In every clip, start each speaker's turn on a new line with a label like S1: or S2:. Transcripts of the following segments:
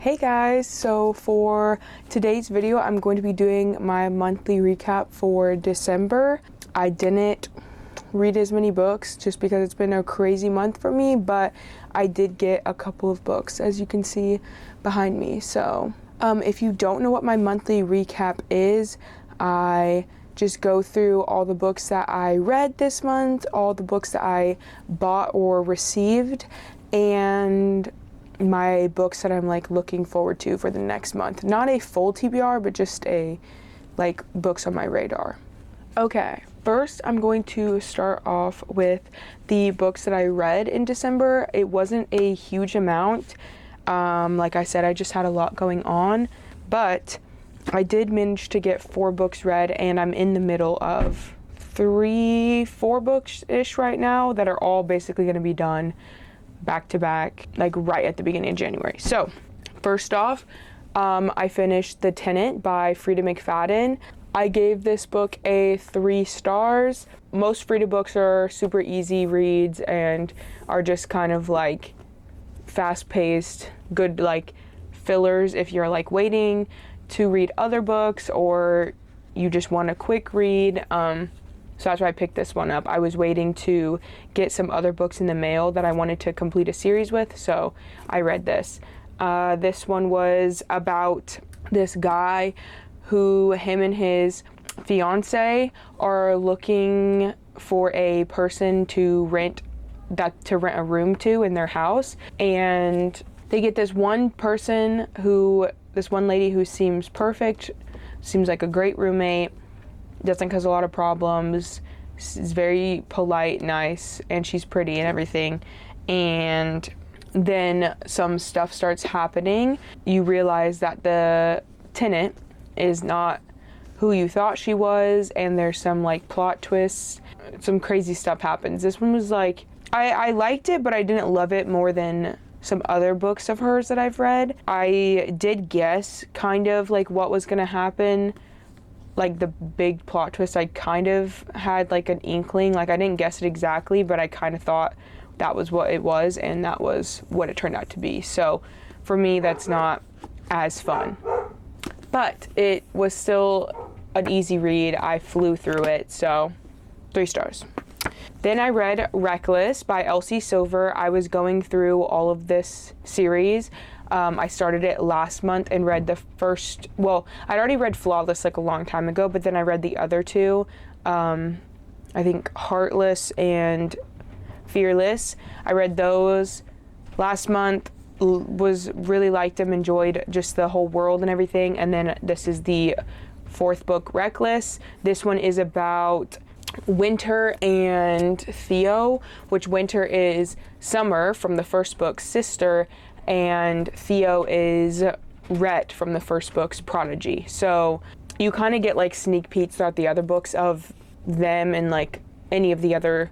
S1: Hey guys, so for today's video I'm going to be doing my monthly recap for December. I didn't read as many books just because it's been a crazy month for me, but I did get a couple of books as you can see behind me. So if you don't know what my monthly recap is, I just go through all the books that I read this month, all the books that I bought or received, and my books that I'm like looking forward to for the next month. Not a full TBR, but just like books on my radar. Okay, first I'm going to start off with the books that I read in December. It wasn't a huge amount. Like I said, I just had a lot going on, but I did manage to get 4 books read, and I'm in the middle of 4 books-ish right now that are all basically going to be done back to back, like right at the beginning of January. So first off, I finished The Tenant by Frida McFadden. I gave this book a 3 stars. Most Frida books are super easy reads and are just kind of like fast-paced, good like fillers if you're like waiting to read other books or you just want a quick read. So that's why I picked this one up. I was waiting to get some other books in the mail that I wanted to complete a series with, so I read this. This one was about this guy who him and his fiance are looking for a person to rent a room to in their house, and they get this one lady who seems perfect, seems like a great roommate, doesn't cause a lot of problems, is very polite, nice, and she's pretty and everything. And then some stuff starts happening. You realize that the tenant is not who you thought she was, and there's some like plot twists. Some crazy stuff happens. This one was like, I liked it, but I didn't love it more than some other books of hers that I've read. I did guess kind of like what was gonna happen. Like the big plot twist, I kind of had like an inkling, like I didn't guess it exactly, but I kind of thought that was what it was, and that was what it turned out to be. So for me, that's not as fun, but it was still an easy read. I flew through it, so 3 stars. Then I read Reckless by Elsie Silver. I was going through all of this series. I started it last month and read the first, well, I'd already read Flawless like a long time ago, but then I read the other 2, I think Heartless and Fearless. I read those last month, really liked them, enjoyed just the whole world and everything. And then this is the 4th book, Reckless. This one is about Winter and Theo, which Winter is Summer from the first book's sister, and Theo is Rhett from the first book's prodigy. So you kind of get like sneak peeks throughout the other books of them and like any of the other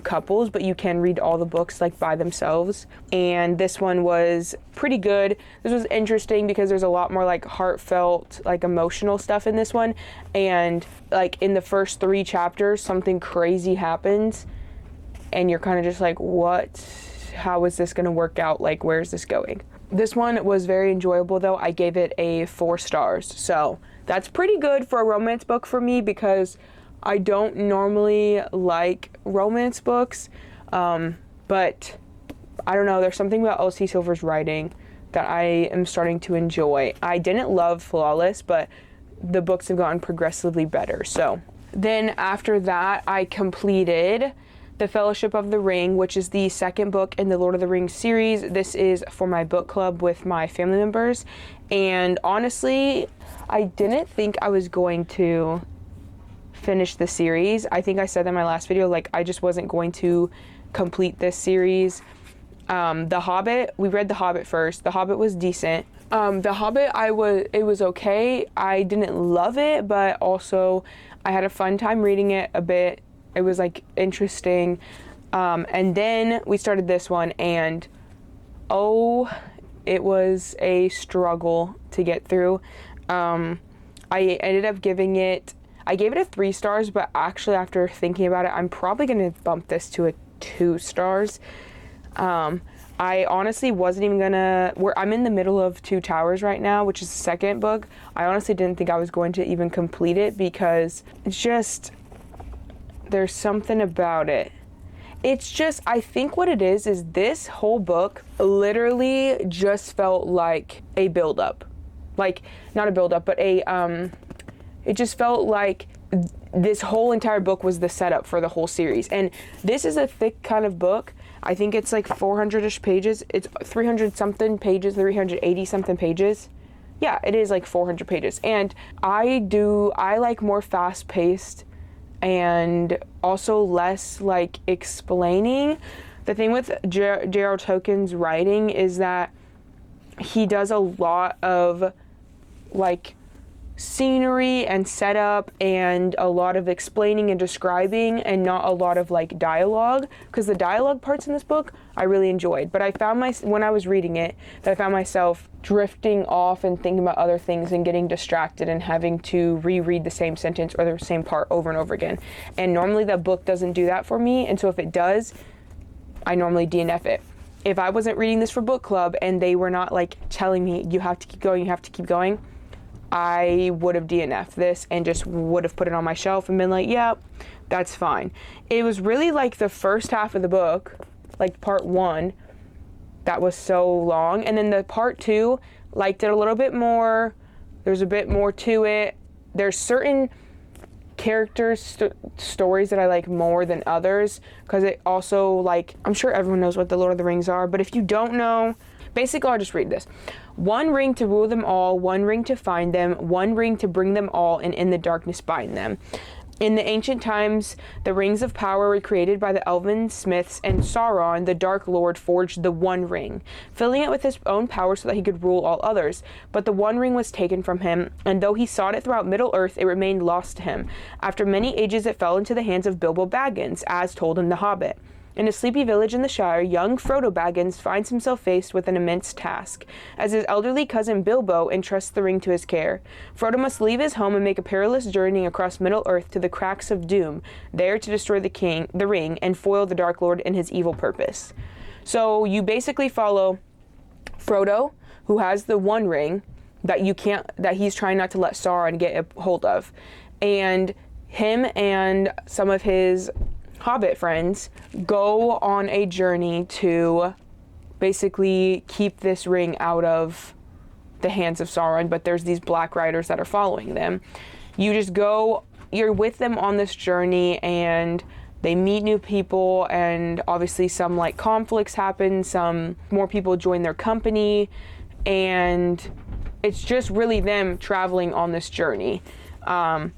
S1: couples, but you can read all the books like by themselves. And this one was pretty good. This was interesting because there's a lot more like heartfelt, like emotional stuff in this one. And like in the first 3 chapters, something crazy happens and you're kind of just like, what? How is this going to work out? Like, where's this going? This one was very enjoyable though. I gave it a 4 stars. So that's pretty good for a romance book for me because I don't normally like romance books, but I don't know, there's something about Elsie Silver's writing that I am starting to enjoy. I didn't love Flawless, but the books have gotten progressively better. So then after that, I completed The Fellowship of the Ring, which is the 2nd book in the Lord of the Rings series. This is for my book club with my family members, and honestly, I didn't think I was going to finish the series. I think I said that in my last video, like I just wasn't going to complete this series. The Hobbit, we read The Hobbit first. The Hobbit was decent. The Hobbit, it was okay. I didn't love it, but also I had a fun time reading it a bit. It was like interesting. And then we started this one, and it was a struggle to get through. I ended up I gave it a 3 stars, but actually after thinking about it, I'm probably going to bump this to a 2 stars. I honestly wasn't even gonna, I'm in the middle of Two Towers right now, which is the second book. I honestly didn't think I was going to even complete it because it's just, there's something about it. It's just, I think what it is this whole book literally just felt like a build-up. Like, not a build-up, but it just felt like this whole entire book was the setup for the whole series. And this is a thick kind of book. I think it's like 400-ish pages. It's 300-something pages, 380-something pages. Yeah, it is like 400 pages. And I like more fast-paced and also less like explaining. The thing with J.R.R. Tolkien's writing is that he does a lot of like scenery and setup and a lot of explaining and describing and not a lot of like dialogue, because the dialogue parts in this book I really enjoyed, but I found when I was reading it that I found myself drifting off and thinking about other things and getting distracted and having to reread the same sentence or the same part over and over again. And normally that book doesn't do that for me, and so if it does, I normally DNF it. If I wasn't reading this for book club and they were not like telling me you have to keep going, I would have DNF'd this and just would have put it on my shelf and been like, yeah, that's fine. It was really like the first half of the book, like part 1, that was so long. And then the part 2, liked it a little bit more. There's a bit more to it. There's certain characters, stories that I like more than others, because it also, like, I'm sure everyone knows what the Lord of the Rings are, but if you don't know, basically I'll just read this. 1 ring to rule them all, 1 ring to find them, 1 ring to bring them all, and in the darkness bind them. In the ancient times, the rings of power were created by the elven smiths, and Sauron, the Dark Lord, forged the One Ring, filling it with his own power so that he could rule all others. But the One Ring was taken from him, and though he sought it throughout Middle-earth, it remained lost to him. After many ages, it fell into the hands of Bilbo Baggins, as told in The Hobbit. In a sleepy village in the Shire, young Frodo Baggins finds himself faced with an immense task, as his elderly cousin Bilbo entrusts the ring to his care. Frodo must leave his home and make a perilous journey across Middle-earth to the Cracks of Doom, there to destroy the ring, and foil the Dark Lord in his evil purpose. So you basically follow Frodo, who has the One Ring that he's trying not to let Sauron get a hold of, and him and some of his Hobbit friends go on a journey to basically keep this ring out of the hands of Sauron, but there's these black riders that are following them. You're with them on this journey, and they meet new people, and obviously some like conflicts happen, some more people join their company, and it's just really them traveling on this journey. I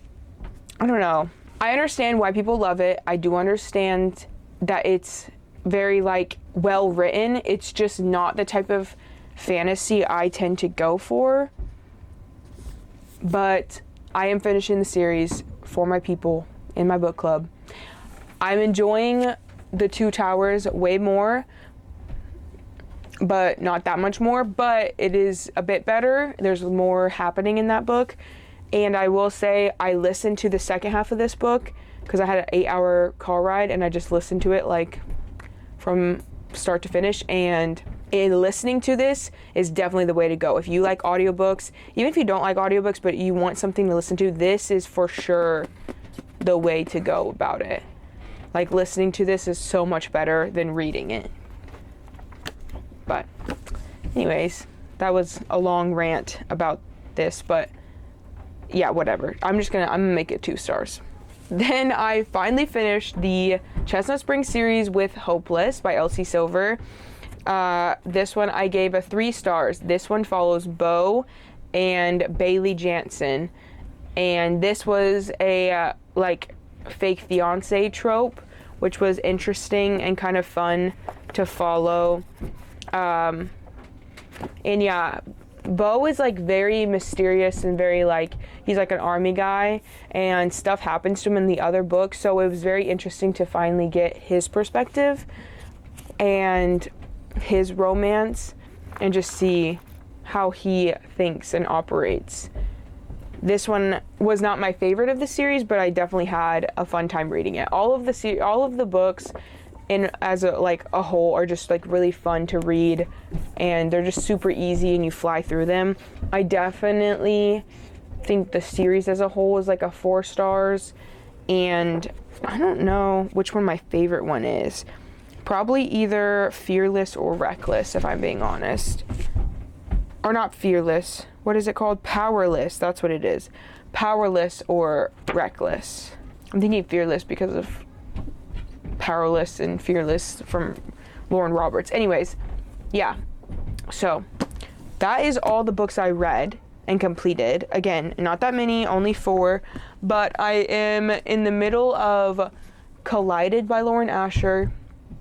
S1: don't know. I understand why people love it. I do understand that it's very like well written. It's just not the type of fantasy I tend to go for. But I am finishing the series for my people in my book club. I'm enjoying the Two Towers way more, but not that much more, but it is a bit better. There's more happening in that book. And I will say I listened to the second half of this book because I had an 8-hour car ride, and I just listened to it like from start to finish. And listening to this is definitely the way to go. If you like audiobooks, even if you don't like audiobooks, but you want something to listen to, this is for sure the way to go about it. Like, listening to this is so much better than reading it. But anyways, that was a long rant about this, but yeah, whatever. I'm gonna make it 2 stars. Then I finally finished the Chestnut Spring series with Hopeless by Elsie Silver. This one I gave a 3 stars. This one follows Bo and Bailey Jansen, and this was a like fake fiance trope, which was interesting and kind of fun to follow. And yeah, Bo is like very mysterious and very like, he's like an army guy, and stuff happens to him in the other books, so it was very interesting to finally get his perspective and his romance and just see how he thinks and operates. This one was not my favorite of the series, but I definitely had a fun time reading it. All of the books in as a like a whole are just like really fun to read, and they're just super easy and you fly through them. I definitely think the series as a whole is like a 4 stars, and I don't know which one my favorite one is. Probably either Fearless or Reckless, if I'm being honest. Or not Fearless. What is it called? Powerless. That's what it is. Powerless or Reckless. I'm thinking Fearless because of Powerless and Fearless from Lauren Roberts. Anyways, yeah. So that is all the books I read and completed. Again, not that many, only 4. But I am in the middle of Collided by Lauren Asher.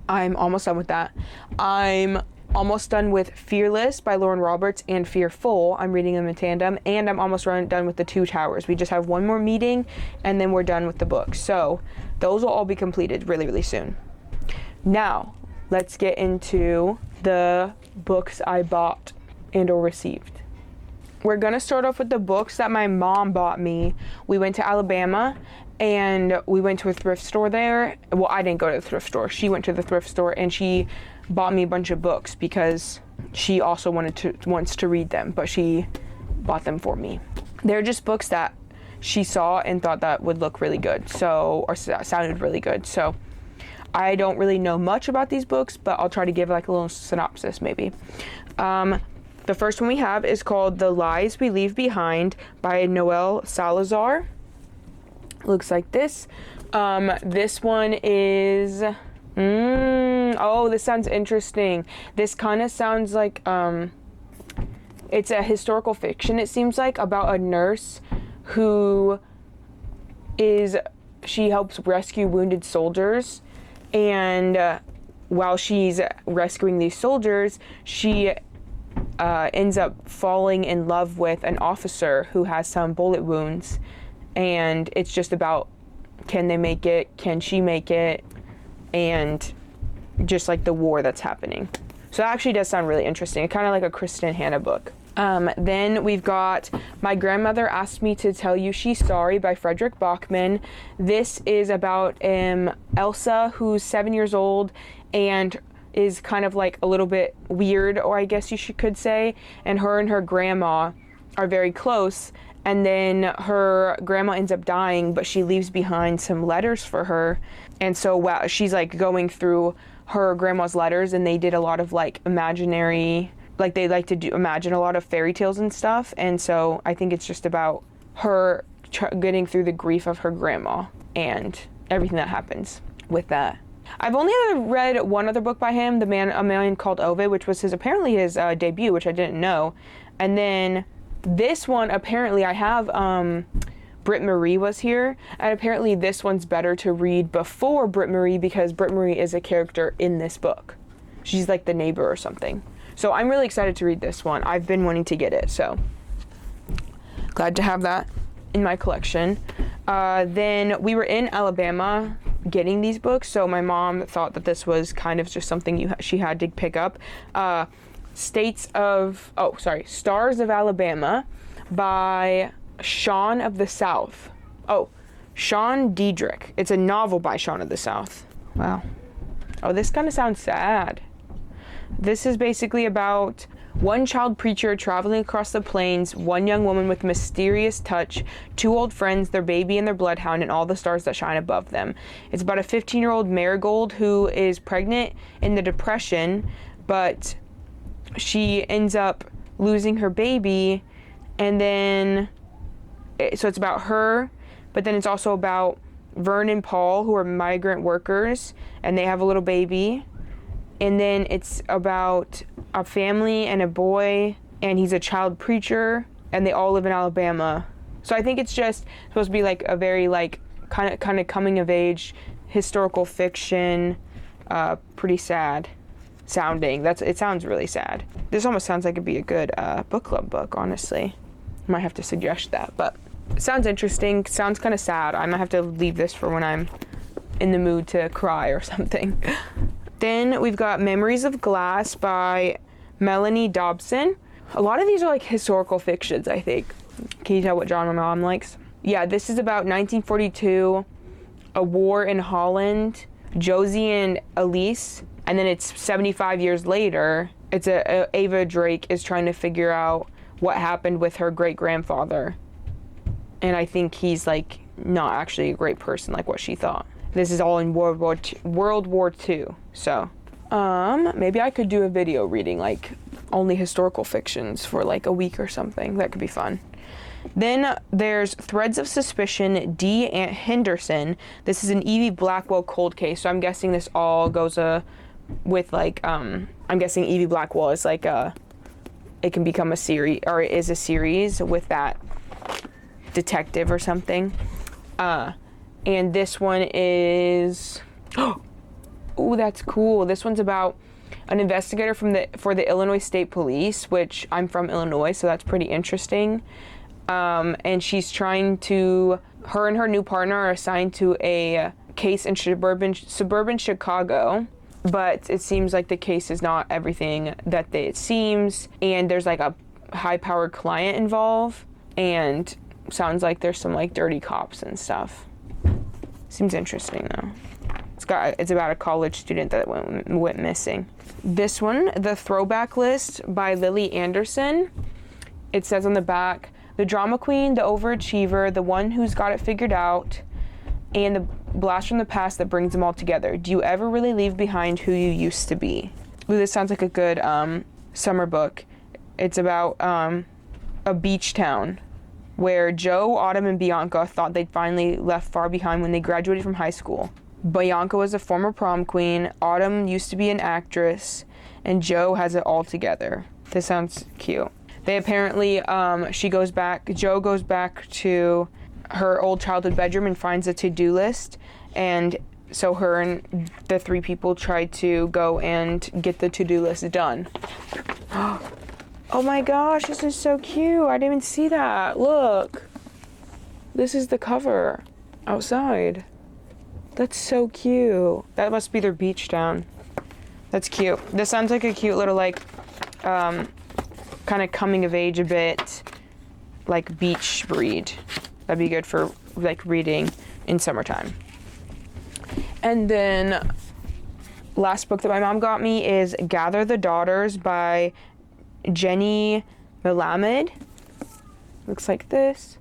S1: I'm almost done with that. I'm almost done with Fearless by Lauren Roberts and Fearful. I'm reading them in tandem, and I'm almost done with The Two Towers. We just have one more meeting, and then we're done with the book. So those will all be completed really, really soon. Now, let's get into the books I bought and or received. We're gonna start off with the books that my mom bought me. We went to Alabama, and we went to a thrift store there. Well, I didn't go to the thrift store. She went to the thrift store, and she bought me a bunch of books because she also wants to read them, but she bought them for me. They're just books that she saw and thought that would look really good, or sounded really good. So I don't really know much about these books, but I'll try to give like a little synopsis maybe. The first one we have is called The Lies We Leave Behind by Noelle Salazar. Looks like this. This one is oh, this sounds interesting. This kind of sounds like it's a historical fiction, it seems like, about a nurse who she helps rescue wounded soldiers, and while she's rescuing these soldiers, she ends up falling in love with an officer who has some bullet wounds. And it's just about, can they make it? Can she make it? And just like the war that's happening. So that actually does sound really interesting. Kind of like a Kristen Hanna book. Then we've got My Grandmother Asked Me to Tell You She's Sorry by Frederick Bachman. This is about Elsa, who's 7 years old and is kind of like a little bit weird, or I guess you could say. And her grandma are very close. And then her grandma ends up dying, but she leaves behind some letters for her. And so while she's like going through her grandma's letters, and they did a lot of like imaginary, like they like to imagine a lot of fairy tales and stuff. And so I think it's just about her getting through the grief of her grandma and everything that happens with that. I've only ever read one other book by him, A Man Called Ove, which was apparently his debut, which I didn't know. And then this one, apparently I have, Britt Marie was here, and apparently this one's better to read before Britt Marie because Britt Marie is a character in this book. She's like the neighbor or something. So I'm really excited to read this one. I've been wanting to get it, so glad to have that in my collection. Then we were in Alabama getting these books, so my mom thought that this was kind of just something she had to pick up. Stars of Alabama by Shaun of the South. Sean Diedrich. It's a novel by Shaun of the South. Wow. Oh, this kind of sounds sad. This is basically about one child preacher traveling across the plains, one young woman with a mysterious touch, 2 old friends, their baby and their bloodhound, and all the stars that shine above them. It's about a 15-year-old Marigold who is pregnant in the Depression, but she ends up losing her baby, and then so it's about her, but then it's also about Vern and Paul, who are migrant workers, and they have a little baby. And then it's about a family and a boy, and he's a child preacher, and they all live in Alabama. So I think it's just supposed to be like a very like kind of coming of age historical fiction, pretty sad sounding. It sounds really sad. This almost sounds like it'd be a good book club book, honestly. Might have to suggest that, but it sounds interesting. Sounds kind of sad. I might have to leave this for when I'm in the mood to cry or something. Then we've got Memories of Glass by Melanie Dobson. A lot of these are like historical fictions, I think. Can you tell what genre my mom likes? Yeah, this is about 1942, a war in Holland Josie and Elise, and then it's 75 years later. It's Ava Drake is trying to figure out what happened with her great-grandfather. And I think he's like not actually a great person like what she thought. This is all in World War II. So, maybe I could do a video reading like only historical fictions for like a week or something. That could be fun. Then there's Threads of Suspicion, D. Henderson. This is an Evie Blackwell cold case. So I'm guessing this all goes with like, I'm guessing Evie Blackwell is like it can become a series, or it is a series with that detective or something. And this one is, oh, that's cool. This one's about an investigator for the Illinois State Police, which I'm from Illinois, so that's pretty interesting. And she's trying to, her and her new partner are assigned to a case in suburban Chicago, but it seems like the case is not everything that it seems, and there's like a high-powered client involved, and sounds like there's some like dirty cops and stuff. Seems interesting though. It's about a college student that went missing. This one, The Throwback List by Lily Anderson. It says on the back, the drama queen, the overachiever, the one who's got it figured out, and the blast from the past that brings them all together. Do you ever really leave behind who you used to be? Ooh, this sounds like a good summer book. It's about a beach town where Joe, Autumn, and Bianca thought they'd finally left far behind when they graduated from high school. Bianca was a former prom queen, Autumn used to be an actress, and Joe has it all together. This sounds cute. They apparently, Joe goes back to her old childhood bedroom and finds a to-do list, and so her and the three people try to go and get the to-do list done. Oh my gosh, this is so cute. I didn't even see that. Look. This is the cover outside. That's so cute. That must be their beach town. That's cute. This sounds like a cute little like kind of coming of age a bit, like beach read. That'd be good for like reading in summertime. And then last book that my mom got me is Gather the Daughters by Jenny Melamed. Looks like this.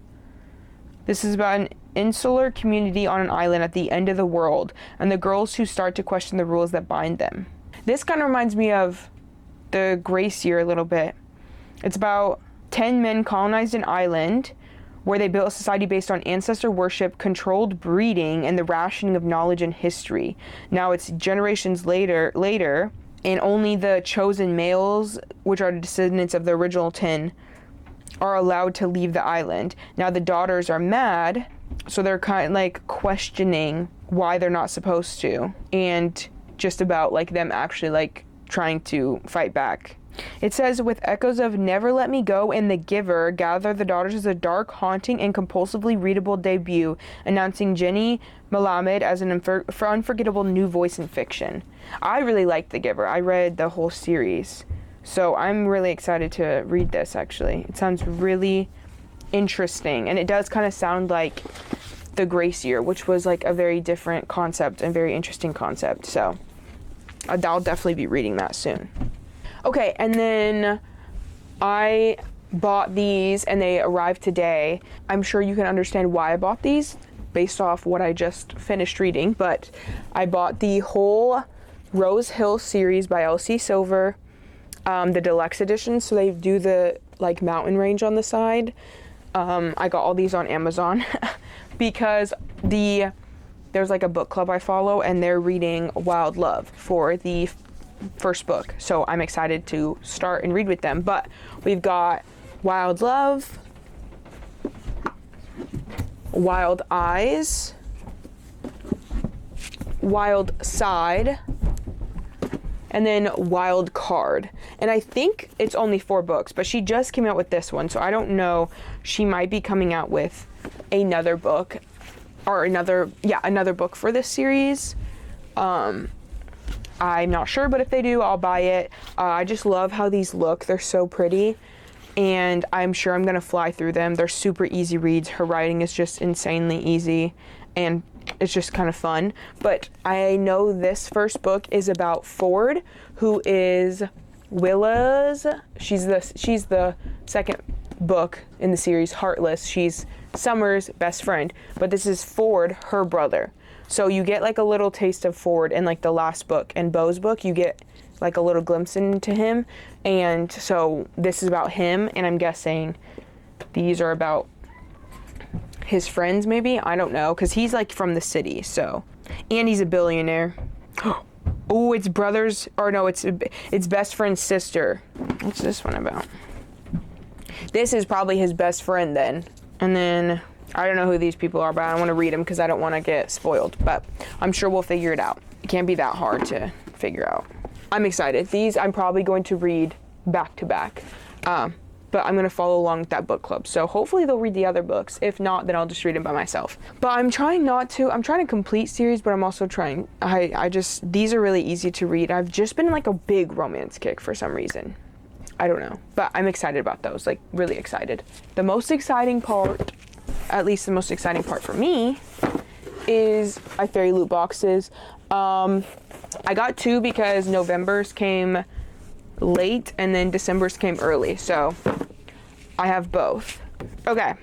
S1: This is about an insular community on an island at the end of the world and the girls who start to question the rules that bind them. This kind of reminds me of the Grace Year a little bit. It's about 10 men colonized an island where they built a society based on ancestor worship, controlled breeding, and the rationing of knowledge and history. Now it's generations later, and only the chosen males, which are the descendants of the original 10, are allowed to leave the island. Now the daughters are mad, so they're kind of like questioning why they're not supposed to, and just about like them actually like trying to fight back. It says, with echoes of Never Let Me Go and The Giver, Gather the Daughters is a dark, haunting, and compulsively readable debut, announcing Jenny Melamed as an unforgettable new voice in fiction. I really liked The Giver. I read the whole series, so I'm really excited to read this, actually. It sounds really interesting, and it does kind of sound like The Grace Year, which was like a very different concept and very interesting concept, so I'll definitely be reading that soon. Okay, and then I bought these and they arrived today. I'm sure you can understand why I bought these based off what I just finished reading, but I bought the whole Rose Hill series by L.C. Silver, the deluxe edition, so they do the like mountain range on the side. I got all these on Amazon because there's like a book club I follow and they're reading Wild Love for the first book, so I'm excited to start and read with them. But we've got Wild Love, Wild Eyes, Wild Side, and then Wild Card. And I think it's only 4 books, but she just came out with this one, so I don't know. She might be coming out with another book or another book for this series. I'm not sure, but if they do, I'll buy it. I just love how these look. They're so pretty, and I'm sure I'm gonna fly through them. They're super easy reads. Her writing is just insanely easy, and it's just kind of fun. But I know this first book is about Ford, who is Willa's, she's the second book in the series, Heartless. She's Summer's best friend, but this is Ford, her brother. So you get like a little taste of Ford in like the last book. In Beau's book, you get like a little glimpse into him, and so this is about him, and I'm guessing these are about his friends, maybe? I don't know, because he's like from the city, so. And he's a billionaire. Oh, it's brothers, or no, it's best friend's sister. What's this one about? This is probably his best friend then. And then, I don't know who these people are, but I don't want to read them because I don't want to get spoiled. But I'm sure we'll figure it out. It can't be that hard to figure out. I'm excited. These I'm probably going to read back to back. But I'm going to follow along with that book club. So hopefully they'll read the other books. If not, then I'll just read them by myself. But I'm trying to complete series, but I'm also trying, these are really easy to read. I've just been in like a big romance kick for some reason. I don't know, but I'm excited about those, like really excited. The most exciting part, at least the most exciting part for me, is my fairy loot boxes. I got 2 because November's came late and then December's came early, so I have both. Okay,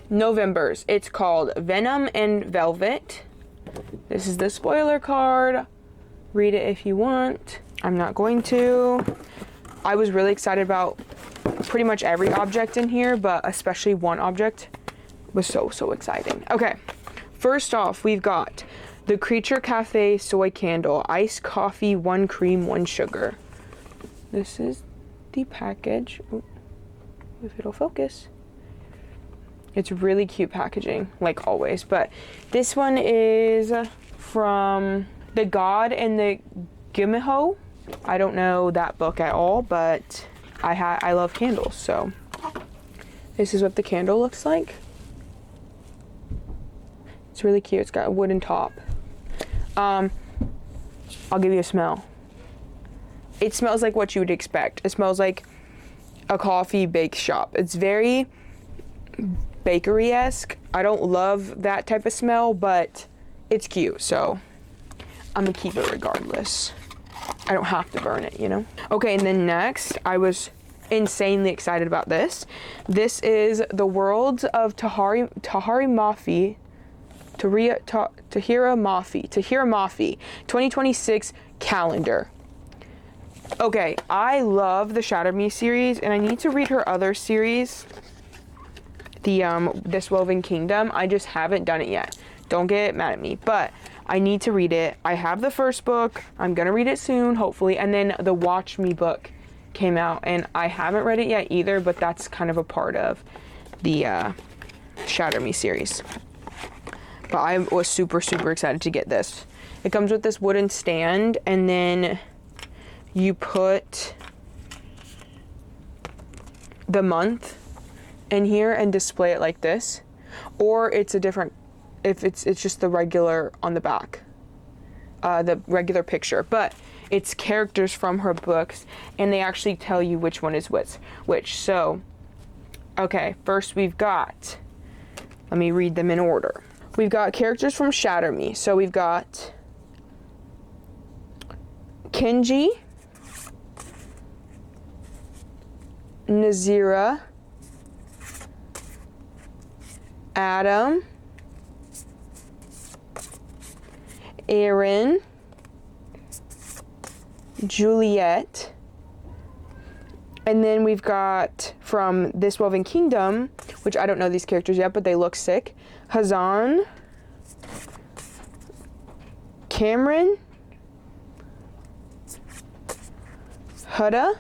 S1: November's, it's called Venom and Velvet. This is the spoiler card. Read it if you want. I'm not going to. I was really excited about pretty much every object in here, but especially one object was so exciting. Okay, first off, we've got the Creature Cafe Soy Candle, iced coffee, 1 cream, 1 sugar. This is the package. Ooh, if it'll focus. It's really cute packaging, like always. But this one is from The God and the Gumiho. I don't know that book at all, but I love candles, so this is what the candle looks like. It's really cute. It's got a wooden top. I'll give you a smell. It smells like what you would expect. It smells like a coffee bake shop. It's very bakery-esque. I don't love that type of smell, but it's cute, so I'm gonna keep it regardless. I don't have to burn it, you know? Okay, and then next, I was insanely excited about this. This is The Worlds of Tahira Mafi, 2026 calendar. Okay, I love the Shatter Me series, and I need to read her other series, the This Woven Kingdom. I just haven't done it yet. Don't get mad at me, but I need to read it. I have the first book. I'm gonna read it soon, hopefully. And then the Watch Me book came out, and I haven't read it yet either, but that's kind of a part of the Shatter Me series. But I was super excited to get this. It comes with this wooden stand, and then you put the month in here and display it like this, or it's a different, if it's just the regular on the back, the regular picture, but it's characters from her books, and they actually tell you which one is which. So, okay, first we've got, let me read them in order. We've got characters from Shatter Me. So we've got Kenji, Nazira, Adam, Aaron, Juliet, and then we've got from This Woven Kingdom, which I don't know these characters yet, but they look sick. Hazan, Cameron, Huda,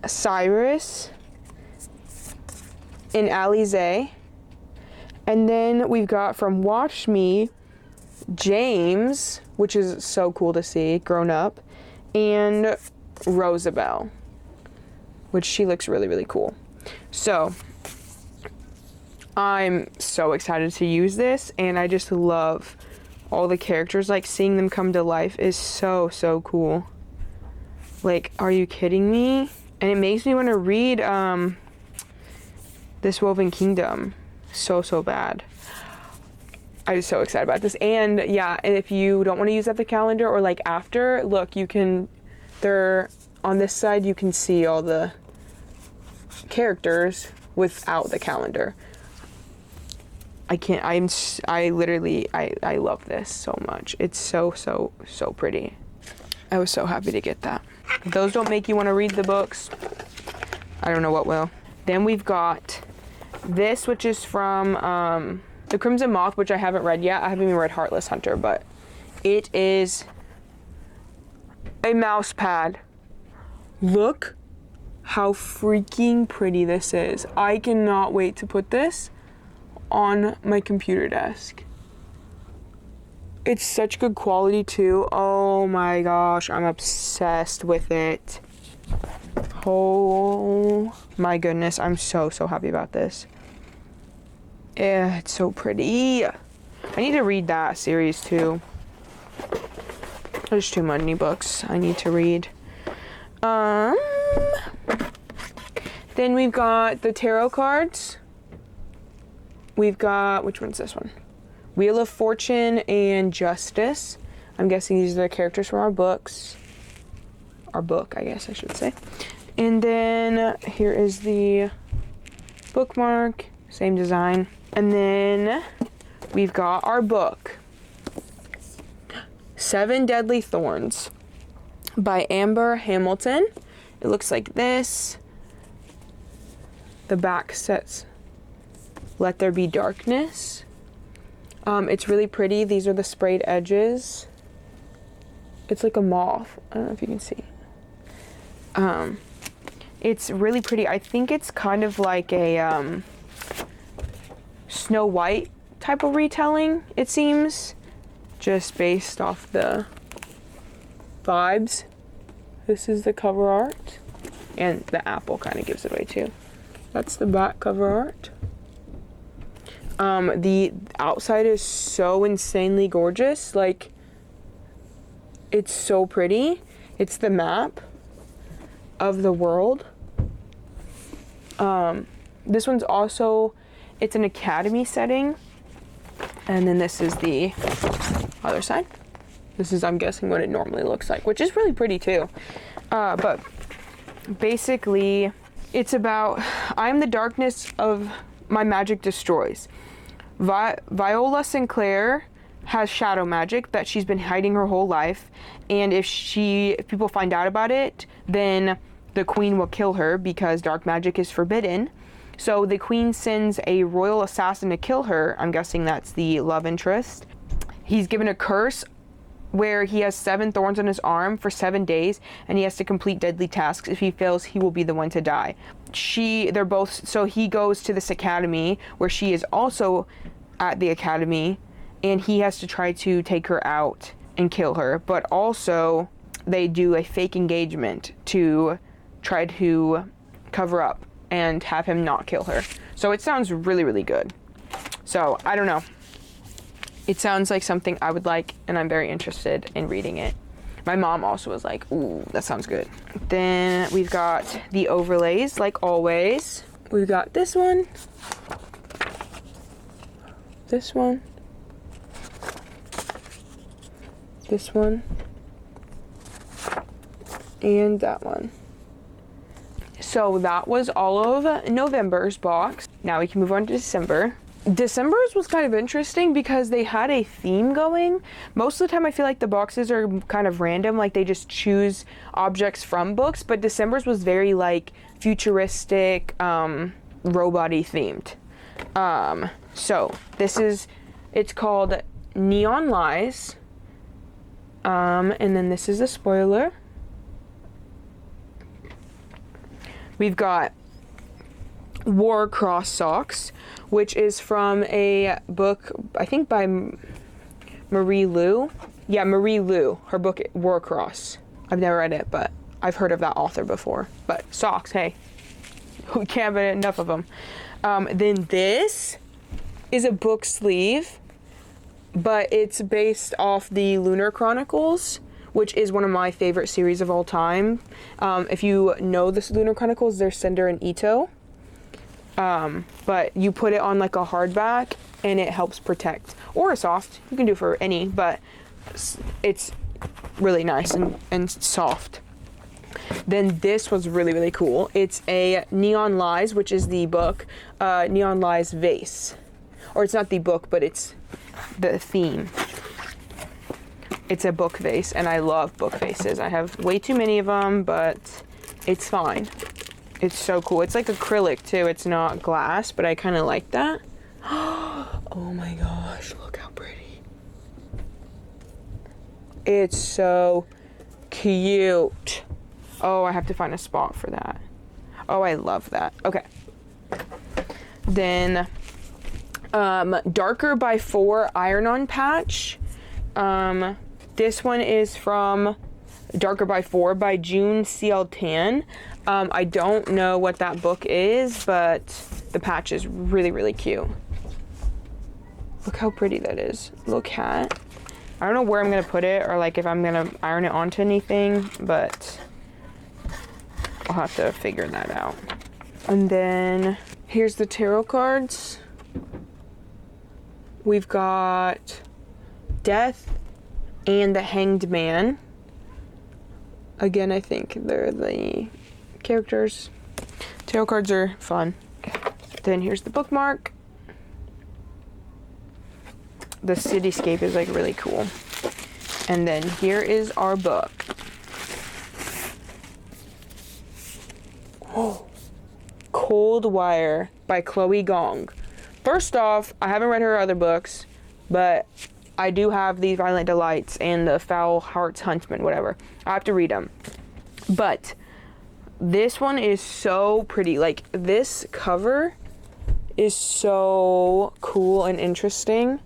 S1: Cyrus, and Alize. And then we've got from Watch Me, James, which is so cool to see, grown up, and Rosabelle, which she looks really cool. So I'm so excited to use this, and I just love all the characters. Like, seeing them come to life is so cool. Like, are you kidding me? And it makes me want to read This Woven Kingdom. So bad. I was so excited about this. And yeah, and if you don't want to use up the calendar or like after, look, you can, they're on this side, you can see all the characters without the calendar. I literally love this so much. It's so pretty. I was so happy to get that. If those don't make you want to read the books, I don't know what will. Then we've got this, which is from The Crimson Moth, which I haven't read yet. I haven't even read Heartless Hunter, but it is a mouse pad. Look how freaking pretty this is. I cannot wait to put this on my computer desk. It's such good quality too. Oh my gosh, I'm obsessed with it. Oh my goodness, I'm so happy about this. Yeah, it's so pretty. I need to read that series too. There's too many books I need to read. Then we've got the tarot cards. We've got, which one's this one? Wheel of Fortune and Justice. I'm guessing these are the characters from our books. Our book, I guess I should say. And then here is the bookmark, same design. And then we've got our book, 7 Deadly Thorns by Amber Hamilton. It looks like this. The back says, Let There Be Darkness. It's really pretty. These are the sprayed edges. It's like a moth. I don't know if you can see. It's really pretty. I think it's kind of like a Snow White type of retelling, it seems, just based off the vibes. This is the cover art, and the apple kind of gives it away too. That's the back cover art. The outside is so insanely gorgeous. Like, it's so pretty. It's the map of the world. This one's also, it's an academy setting. And then this is the other side. This is, I'm guessing, what it normally looks like, which is really pretty too. But basically, it's about, I'm the darkness of my magic destroys. Viola Sinclair has shadow magic that she's been hiding her whole life, and if people find out about it, then the queen will kill her because dark magic is forbidden. So the queen sends a royal assassin to kill her. I'm guessing that's the love interest. He's given a curse where he has 7 thorns on his arm for 7 days, and he has to complete deadly tasks. If he fails, he will be the one to die. They're both, so he goes to this academy where she is also at the academy, and he has to try to take her out and kill her. But also, they do a fake engagement to try to cover up and have him not kill her. So it sounds really, really good. So, I don't know. It sounds like something I would like, and I'm very interested in reading it. My mom also was like, ooh, that sounds good. Then we've got the overlays, like always. We've got this one, this one, this one, and that one. So that was all of November's box. Now we can move on to December. December's was kind of interesting because they had a theme going. Most of the time I feel like the boxes are kind of random, like they just choose objects from books, but December's was very like futuristic, robot-y themed. So this is, it's called Neon Lies. And then this is a spoiler. We've got War Cross Socks, which is from a book, I think by Marie Lu. Yeah, Marie Lu, her book War Cross. I've never read it, but I've heard of that author before. But socks, hey, we can't get enough of them. Then this is a book sleeve, but it's based off the Lunar Chronicles, which is one of my favorite series of all time. If you know this Lunar Chronicles, they're Cinder and Ito. But you put it on like a hardback and it helps protect, or a soft. You can do for any, but it's really nice and soft. Then this was really, really cool. It's a Neon Lies, which is the book, Neon Lies vase. Or it's not the book, but it's the theme. It's a book vase, and I love book vases. I have way too many of them, but it's fine. It's so cool. It's like acrylic too. It's not glass, but I kind of like that. Oh my gosh, look how pretty. It's so cute. Oh, I have to find a spot for that. Oh, I love that. Okay. Then, Darker by 4 iron-on patch. This one is from Darker by 4 by June C.L. Tan. I don't know what that book is, but the patch is really, really cute. Look how pretty that is. Little cat. I don't know where I'm going to put it, or like if I'm going to iron it onto anything, but I'll have to figure that out. And then here's the tarot cards. We've got Death and the Hanged Man. Again, I think they're the characters. Tarot cards are fun. Then here's the bookmark. The cityscape is like really cool. And then here is our book. Oh, Cold Wire by Chloe Gong. First off, I haven't read her other books, but I do have the Violent Delights and the Foul Hearts Huntsman, whatever. I have to read them. But this one is so pretty. Like, this cover is so cool and interesting.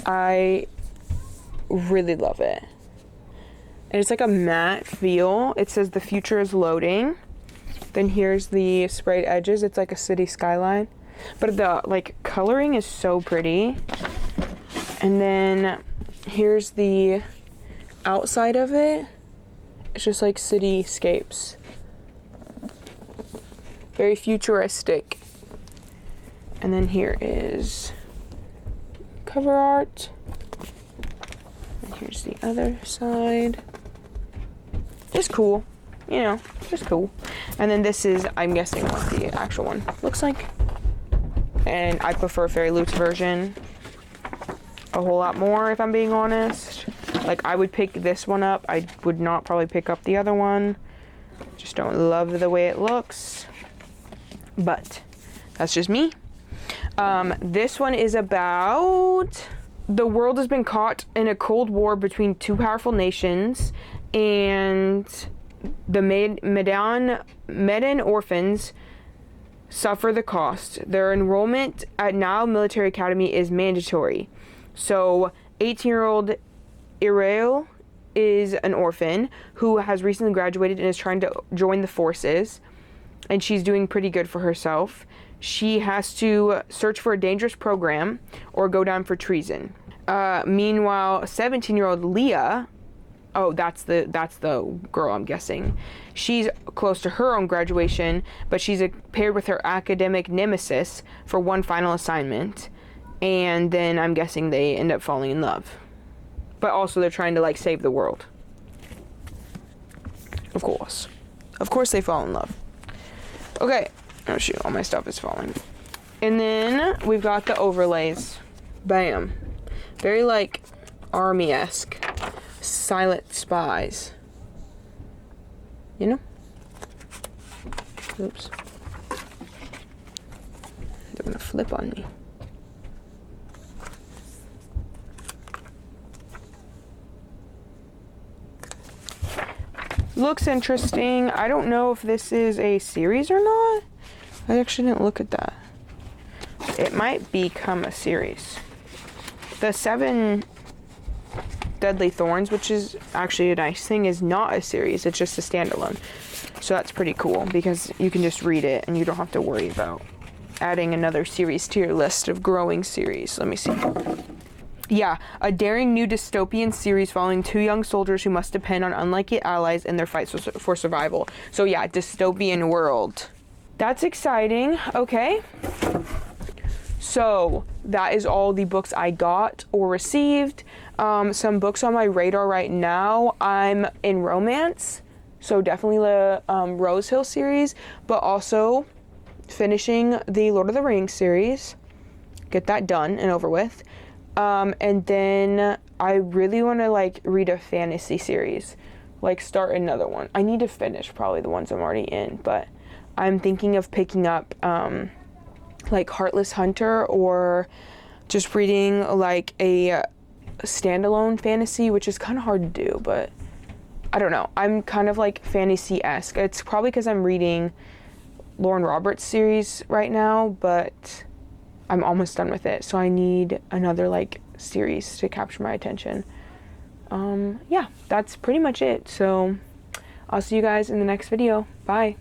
S1: I really love it. And it's like a matte feel. It says the future is loading. Then here's the sprayed edges. It's like a city skyline. But the like coloring is so pretty. And then here's the outside of it. It's just like cityscapes. Very futuristic. And then here is cover art. And here's the other side. Just cool. You know, just cool. And then this is, I'm guessing, what the actual one looks like. And I prefer fairyloot's version a whole lot more, if I'm being honest. Like, I would pick this one up. I would not probably pick up the other one. Just don't love the way it looks. But that's just me. This one is about the world has been caught in a cold war between two powerful nations, and the Medan orphans suffer the cost. Their enrollment at Nile Military Academy is mandatory. So 18-year-old Irael is an orphan who has recently graduated and is trying to join the forces, and she's doing pretty good for herself. She has to search for a dangerous program or go down for treason. Meanwhile, 17-year-old Leah, that's the girl, I'm guessing. She's close to her own graduation, but she's paired with her academic nemesis for one final assignment. And then I'm guessing they end up falling in love. But also they're trying to like save the world. Of course. Of course they fall in love. Okay. Oh shoot, all my stuff is falling. And then we've got the overlays. Bam. Very like army-esque. Silent spies. You know? Oops. They're gonna flip on me. Looks interesting. I don't know if this is a series or not. I actually didn't look at that. It might become a series. The 7 Deadly Thorns, which is actually a nice thing, is not a series. It's just a standalone. So that's pretty cool because you can just read it and you don't have to worry about adding another series to your list of growing series. Let me see. Yeah, a daring new dystopian series following 2 young soldiers who must depend on unlikely allies in their fights for survival. So yeah, dystopian world. that's exciting. Okay. So that is all the books I got or received. Some books on my radar right now. I'm in romance, so definitely the Rose Hill series, but also finishing the Lord of the Rings series. Get that done and over with. And then I really want to like read a fantasy series, like start another one. I need to finish probably the ones I'm already in, but I'm thinking of picking up like Heartless Hunter, or just reading like a standalone fantasy, which is kind of hard to do, but I don't know. I'm kind of like fantasy-esque. It's probably because I'm reading Lauren Roberts' series right now, but I'm almost done with it, so I need another like series to capture my attention. Yeah, that's pretty much it. So I'll see you guys in the next video. Bye.